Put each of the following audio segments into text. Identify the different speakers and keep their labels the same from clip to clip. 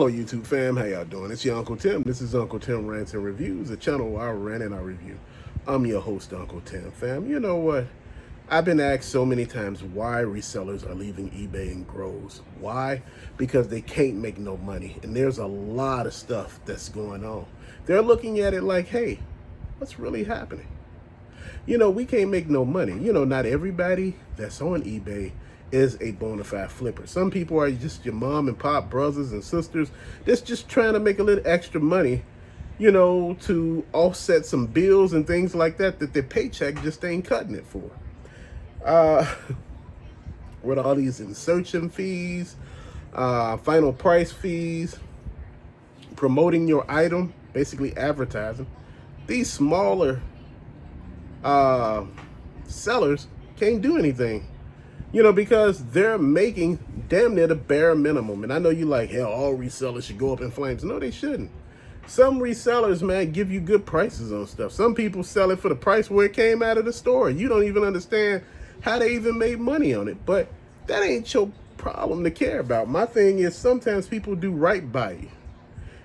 Speaker 1: Hello YouTube fam, how y'all doing? It's your Uncle Tim. This is Uncle Tim Rants and Reviews, a channel where I rant and I review. I'm your host, Uncle Tim fam. You know what? I've been asked so many times why resellers are leaving eBay and grows. Why? Because they can't make no money. And there's a lot of stuff that's going on. They're looking at it like, hey, what's really happening? We can't make no money. Not everybody that's on eBay is a bona fide flipper. Some people are just your mom and pop brothers and sisters that's just trying to make a little extra money, to offset some bills and things like that their paycheck just ain't cutting it for. Uh, with all these insertion fees, final price fees, promoting your item, basically advertising, these smaller sellers can't do anything, because they're making damn near the bare minimum. And I know you like, hell, all resellers should go up in flames. No, they shouldn't. Some resellers, man, give you good prices on stuff. Some people sell it for the price where it came out of the store. You don't even understand how they even made money on it. But that ain't your problem to care about. My thing is sometimes people do right by you.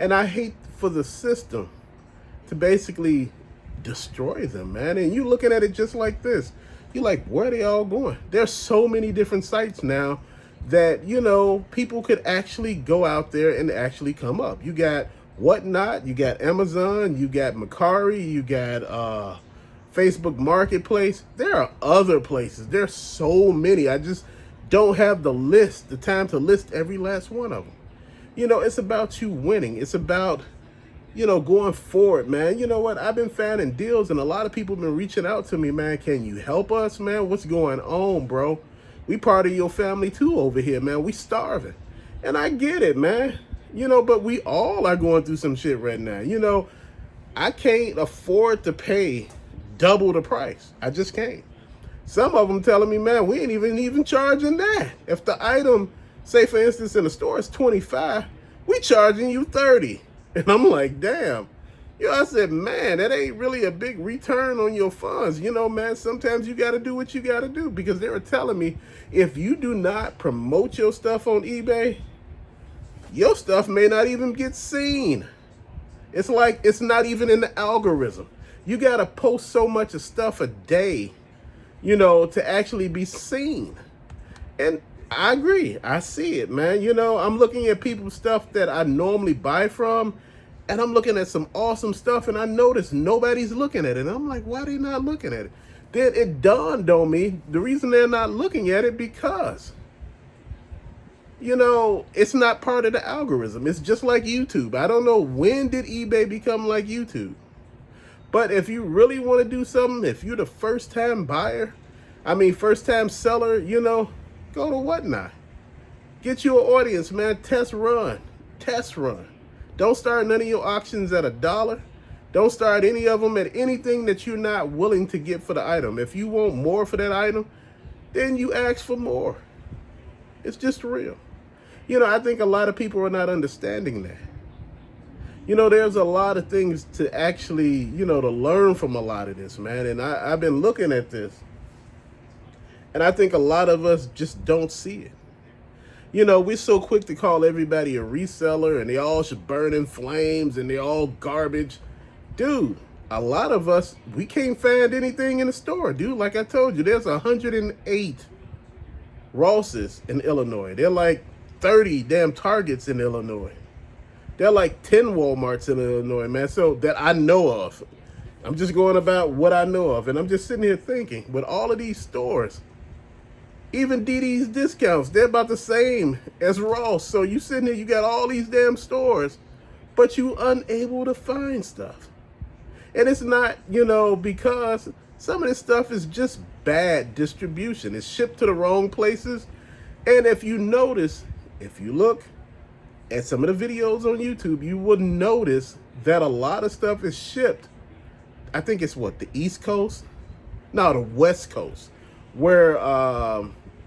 Speaker 1: And I hate for the system to basically destroy them, man. And you looking at it just like this. You're like, where are they all going? There's so many different sites now that, people could actually go out there and actually come up. You got Whatnot, you got Amazon, you got Mercari, you got Facebook Marketplace. There are other places. There's so many. I just don't have the time to list every last one of them. It's about you winning. It's about going forward, man. You know what? I've been finding deals and a lot of people have been reaching out to me, man. Can you help us, man? What's going on, bro? We part of your family too over here, man. We starving. And I get it, man. But we all are going through some shit right now. I can't afford to pay double the price. I just can't. Some of them telling me, man, we ain't even charging that. If the item, say for instance in the store is 25, we charging you 30. And I'm like, damn. I said, man, that ain't really a big return on your funds. Man, sometimes you got to do what you got to do, because they were telling me if you do not promote your stuff on eBay, your stuff may not even get seen. It's like it's not even in the algorithm. You got to post so much of stuff a day, to actually be seen. And I agree. I see it, man. I'm looking at people's stuff that I normally buy from, and I'm looking at some awesome stuff, and I notice nobody's looking at it. And I'm like, why are they not looking at it? Then it dawned on me, the reason they're not looking at it because, it's not part of the algorithm. It's just like YouTube. I don't know when did eBay become like YouTube. But if you really want to do something, if you're the first time first time seller, go to Whatnot. Get you an audience, man. Test run. Don't start none of your auctions at $1. Don't start any of them at anything that you're not willing to get for the item. If you want more for that item, then you ask for more. It's just real. I think a lot of people are not understanding that. There's a lot of things to actually, to learn from a lot of this, man. And I've been looking at this. And I think a lot of us just don't see it. We're so quick to call everybody a reseller and they all should burn in flames and they're all garbage. Dude, a lot of us, we can't find anything in the store, dude. Like I told you, there's 108 Rosses in Illinois. They're like 30 damn Targets in Illinois. They're like 10 Walmarts in Illinois, man. So that I know of. I'm just going about what I know of. And I'm just sitting here thinking, with all of these stores, even DD's discounts, they're about the same as Ross. So you sitting here, you got all these damn stores, but you unable to find stuff. And it's not, because some of this stuff is just bad distribution. It's shipped to the wrong places. And if you notice, if you look at some of the videos on YouTube, you will notice that a lot of stuff is shipped. I think it's the East Coast? No, the West Coast. Where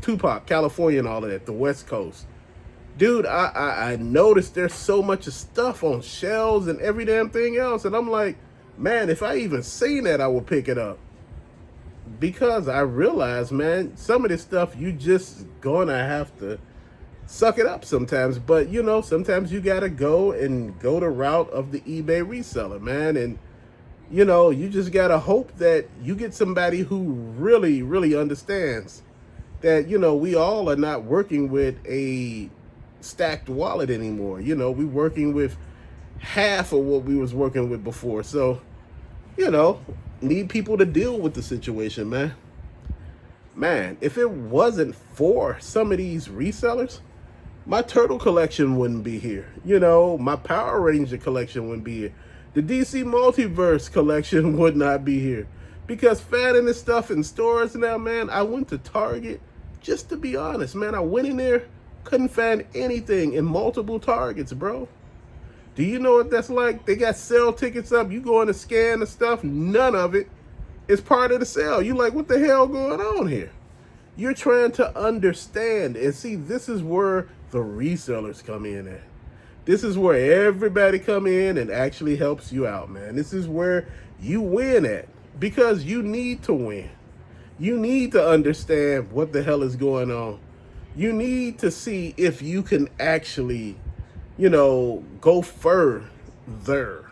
Speaker 1: Tupac, California and all of that, the West Coast. Dude, I noticed there's so much of stuff on shelves and every damn thing else. And I'm like, man, if I even seen that, I would pick it up. Because I realize, man, some of this stuff you just gonna have to suck it up sometimes. But, sometimes you got to go the route of the eBay reseller, man. And, you just got to hope that you get somebody who really, really understands that, we all are not working with a stacked wallet anymore. We're working with half of what we was working with before. So, need people to deal with the situation, man. Man, if it wasn't for some of these resellers, my turtle collection wouldn't be here. My Power Ranger collection wouldn't be here. The DC Multiverse collection would not be here. Because finding this stuff in stores now, man, I went to Target, just to be honest, man. I went in there, couldn't find anything in multiple Targets, bro. Do you know what that's like? They got sale tickets up. You go in to scan the stuff. None of it is part of the sale. You like, what the hell going on here? You're trying to understand. And see, this is where the resellers come in at. This is where everybody come in and actually helps you out, man. This is where you win at. Because you need to win. You need to understand what the hell is going on. You need to see if you can actually, go further,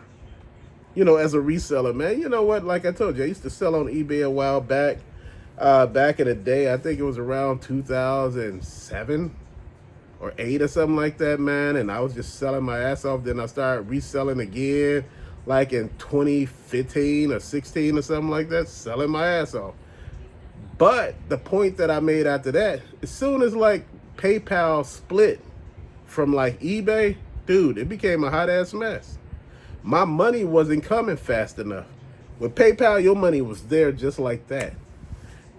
Speaker 1: as a reseller, man. You know what? Like I told you, I used to sell on eBay a while back. Back in the day, I think it was around 2007 or 8 or something like that, man. And I was just selling my ass off. Then I started reselling again, like in 2015 or 16 or something like that, selling my ass off. But the point that I made after that, as soon as like PayPal split from like eBay, dude, it became a hot ass mess. My money wasn't coming fast enough. With PayPal, your money was there just like that.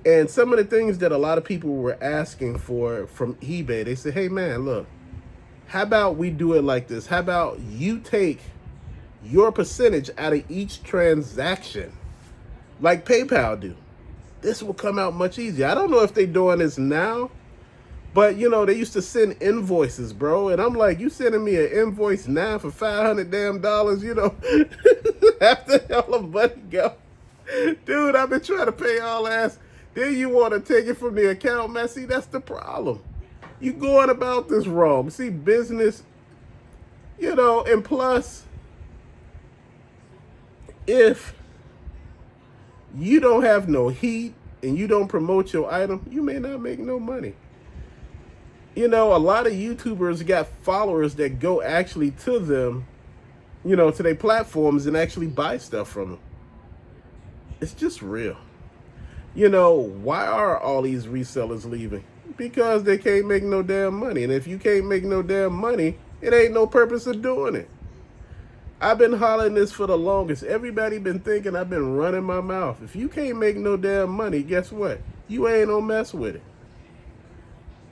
Speaker 1: And some of the things that a lot of people were asking for from eBay, they said, hey man, look, how about we do it like this? How about you take your percentage out of each transaction like PayPal do? This will come out much easier. I don't know if they're doing this now, but they used to send invoices, bro. And I'm like, you sending me an invoice now for $500 damn, after the hell of money go. Dude, I've been trying to pay all ass. Then you want to take it from the account, man. See, that's the problem. You going about this wrong. See, business, and plus, if you don't have no heat and you don't promote your item, you may not make no money. A lot of YouTubers got followers that go actually to them, to their platforms and actually buy stuff from them. It's just real. Why are all these resellers leaving? Because they can't make no damn money. And if you can't make no damn money, it ain't no purpose of doing it. I've been hollering this for the longest. Everybody been thinking I've been running my mouth. If you can't make no damn money, guess what? You ain't no mess with it.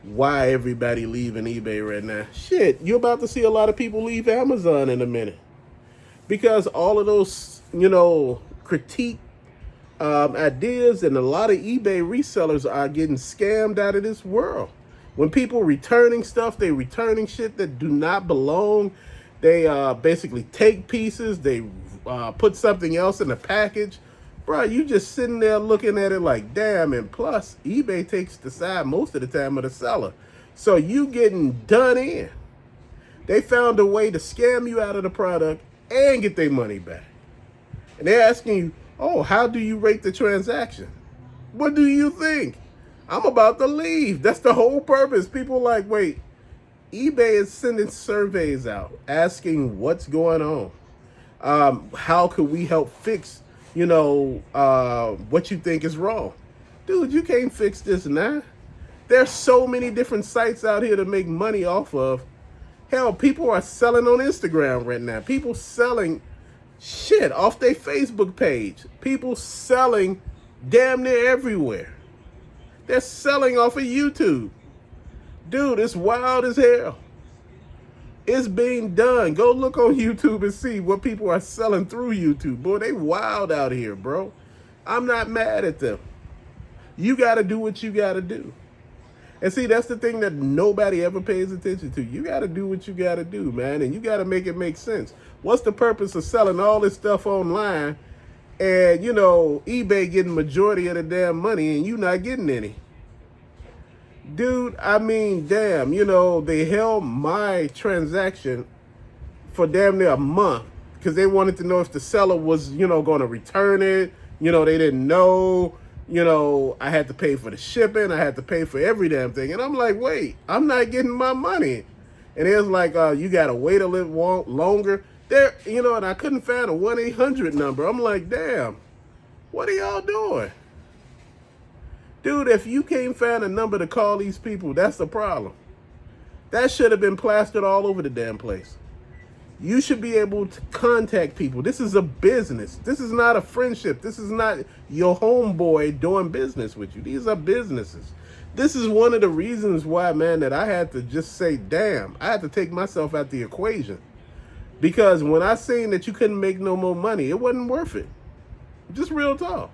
Speaker 1: Why everybody leaving eBay right now? Shit, you're about to see a lot of people leave Amazon in a minute. Because all of those, critique ideas, and a lot of eBay resellers are getting scammed out of this world. When people returning stuff, they returning shit that do not belong. They basically take pieces, they put something else in the package. Bro, you just sitting there looking at it like, damn. And plus, eBay takes the side most of the time of the seller. So you getting done in. They found a way to scam you out of the product and get their money back. And they're asking you, oh, how do you rate the transaction? What do you think? I'm about to leave. That's the whole purpose. People like, wait, eBay is sending surveys out asking what's going on. How could we help fix, what you think is wrong? Dude, you can't fix this now. There's so many different sites out here to make money off of. Hell, people are selling on Instagram right now. People selling shit off their Facebook page. People selling damn near everywhere. They're selling off of YouTube. Dude, it's wild as hell. It's being done. Go look on YouTube and see what people are selling through YouTube. Boy, they wild out here, bro. I'm not mad at them. You got to do what you got to do. And see, that's the thing that nobody ever pays attention to. You got to do what you got to do, man. And you got to make it make sense. What's the purpose of selling all this stuff online and, eBay getting majority of the damn money and you not getting any? Dude, I mean, damn, they held my transaction for damn near a month because they wanted to know if the seller was, going to return it. They didn't know. I had to pay for the shipping. I had to pay for every damn thing. And I'm like, wait, I'm not getting my money. And it was like, you got to wait a little longer. There, and I couldn't find a 1-800 number. I'm like, damn, what are y'all doing? Dude, if you can't find a number to call these people, that's the problem. That should have been plastered all over the damn place. You should be able to contact people. This is a business. This is not a friendship. This is not your homeboy doing business with you. These are businesses. This is one of the reasons why, man, that I had to just say, damn, I had to take myself out the equation. Because when I seen that you couldn't make no more money, it wasn't worth it. Just real talk.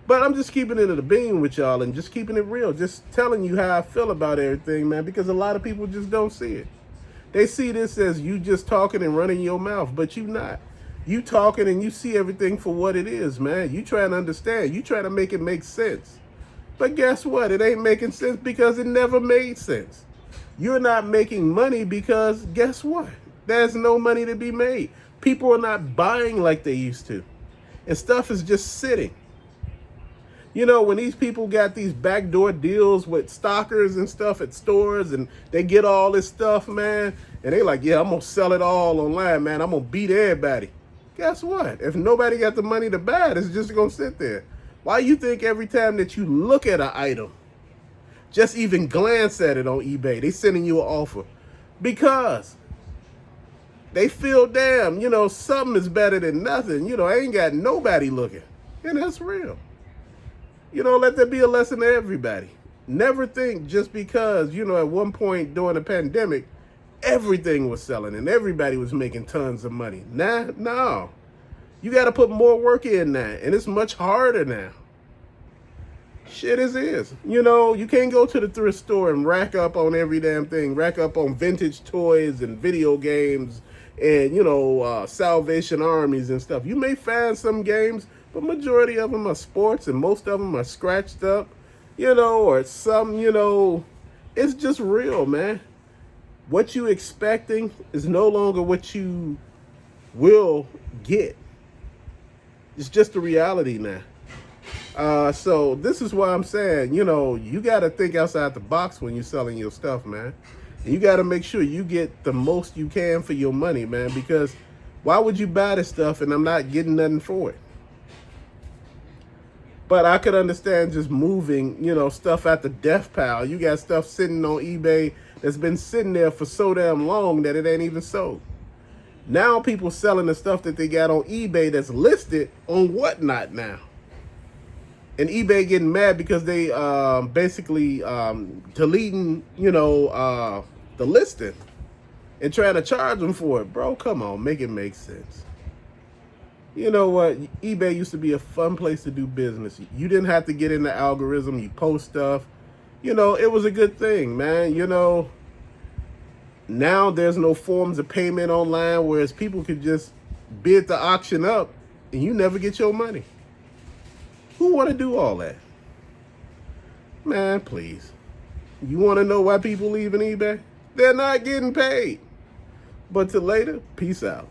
Speaker 1: But I'm just keeping it in the bean with y'all and just keeping it real. Just telling you how I feel about everything, man, because a lot of people just don't see it. They see this as you just talking and running your mouth, but you not. You talking and you see everything for what it is, man. You trying to understand. You trying to make it make sense. But guess what? It ain't making sense because it never made sense. You're not making money because guess what? There's no money to be made. People are not buying like they used to. And stuff is just sitting. When these people got these backdoor deals with stockers and stuff at stores and they get all this stuff, man, and they like, yeah, I'm going to sell it all online, man. I'm going to beat everybody. Guess what? If nobody got the money to buy it, it's just going to sit there. Why you think every time that you look at an item, just even glance at it on eBay, they sending you an offer? Because they feel, damn, something is better than nothing. I ain't got nobody looking. And that's real. Let that be a lesson to everybody. Never think just because, at one point during the pandemic, everything was selling and everybody was making tons of money. No. You got to put more work in now, and it's much harder now. Shit is. You can't go to the thrift store and rack up on every damn thing. Rack up on vintage toys and video games and, Salvation Armies and stuff. You may find some games, but majority of them are sports and most of them are scratched up, or some, it's just real, man. What you expecting is no longer what you will get. It's just the reality now. So this is why I'm saying, you got to think outside the box when you're selling your stuff, man. And you got to make sure you get the most you can for your money, man, because why would you buy this stuff and I'm not getting nothing for it? But I could understand just moving, stuff at the death pile. You got stuff sitting on eBay that's been sitting there for so damn long that it ain't even sold. Now people selling the stuff that they got on eBay that's listed on Whatnot now. And eBay getting mad because they basically deleting, the listing and trying to charge them for it. Bro, come on, make it make sense. You know what? eBay used to be a fun place to do business. You didn't have to get in the algorithm. You post stuff. It was a good thing, man. Now there's no forms of payment online, whereas people could just bid the auction up and you never get your money. Who want to do all that? Man, please. You want to know why people leaving eBay? They're not getting paid. But till later, peace out.